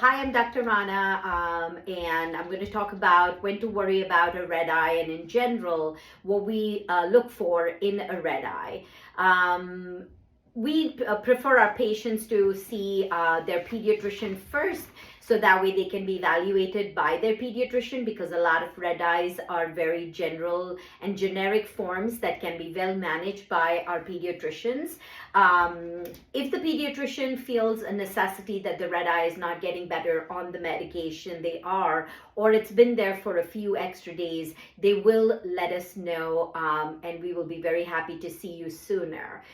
Hi, I'm Dr. Rana, and I'm going to talk about when to worry about a red eye and in general what we look for in a red eye. Um, we prefer our patients to see their pediatrician first so that way they can be evaluated by their pediatrician, because a lot of red eyes are very general and generic forms that can be well managed by our pediatricians. If the pediatrician feels a necessity that the red eye is not getting better on the medication they are, or it's been there for a few extra days, they will let us know, and we will be very happy to see you sooner.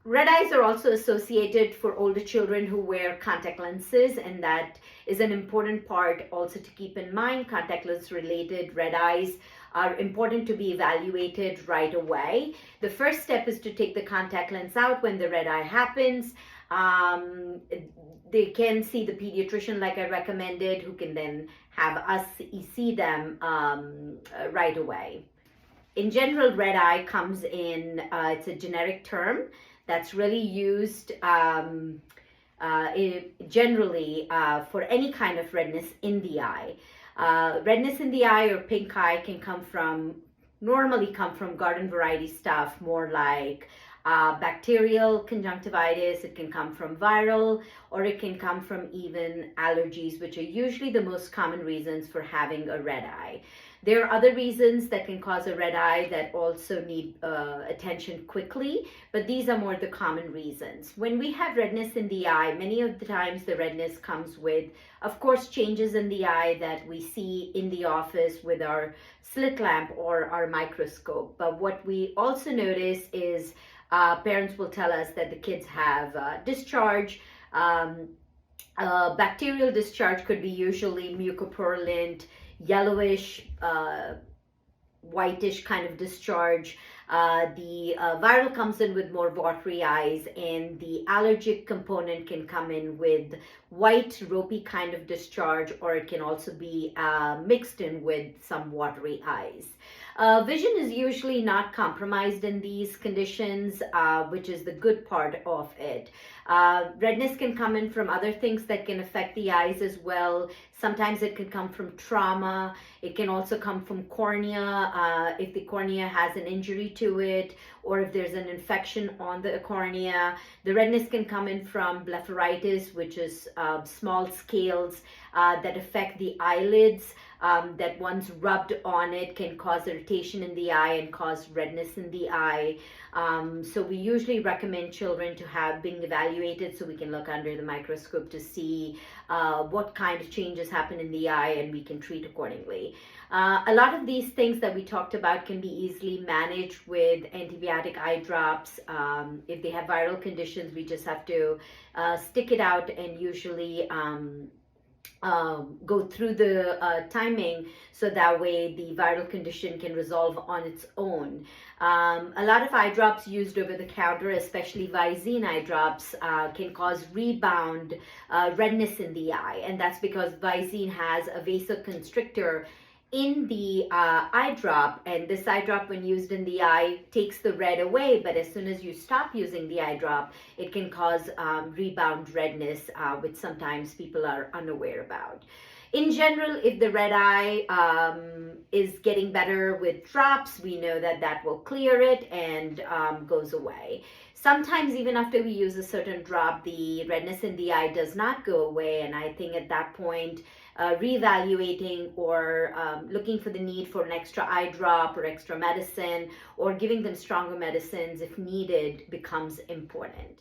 Red eyes are also associated for older children who wear contact lenses, and that is an important part also to keep in mind. Contact lens related red eyes are important to be evaluated right away. The first step is to take the contact lens out when the red eye happens. They can see the pediatrician like I recommended, who can then have us see them right away. In general, red eye comes in, it's a generic term that's really used generally for any kind of redness in the eye. Redness in the eye or pink eye can normally come from garden variety stuff, more like bacterial conjunctivitis. It can come from viral, or it can come from even allergies, which are usually the most common reasons for having a red eye. There are other reasons that can cause a red eye that also need attention quickly, but these are more the common reasons. When we have redness in the eye, many of the times the redness comes with, of course, changes in the eye that we see in the office with our slit lamp or our microscope. But what we also notice is parents will tell us that the kids have discharge. Bacterial discharge could be usually mucopurulent, yellowish, whitish kind of discharge. The viral comes in with more watery eyes, and the allergic component can come in with white, ropey kind of discharge, or it can also be mixed in with some watery eyes. Vision is usually not compromised in these conditions, which is the good part of it. Redness can come in from other things that can affect the eyes as well. Sometimes it can come from trauma. It can also come from cornea, if the cornea has an injury to it, or if there's an infection on the cornea. The redness can come in from blepharitis, which is small scales that affect the eyelids, that once rubbed on it can cause irritation in the eye and cause redness in the eye. So we usually recommend children to have being evaluated so we can look under the microscope to see what kind of changes happen in the eye, and we can treat accordingly. A lot of these things that we talked about can be easily managed with antibiotic eye drops. If they have viral conditions, we just have to stick it out and usually go through the timing, so that way the viral condition can resolve on its own. A lot of eye drops used over the counter, especially Visine eye drops, can cause rebound redness in the eye, and that's because Visine has a vasoconstrictor in the eye drop, and this eye drop, when used in the eye, takes the red away, but as soon as you stop using the eye drop, it can cause rebound redness, which sometimes people are unaware about. In general, if the red eye is getting better with drops, we know that that will clear it and goes away. Sometimes even after we use a certain drop, the redness in the eye does not go away, and I think at that point, reevaluating or looking for the need for an extra eye drop or extra medicine, or giving them stronger medicines if needed, becomes important.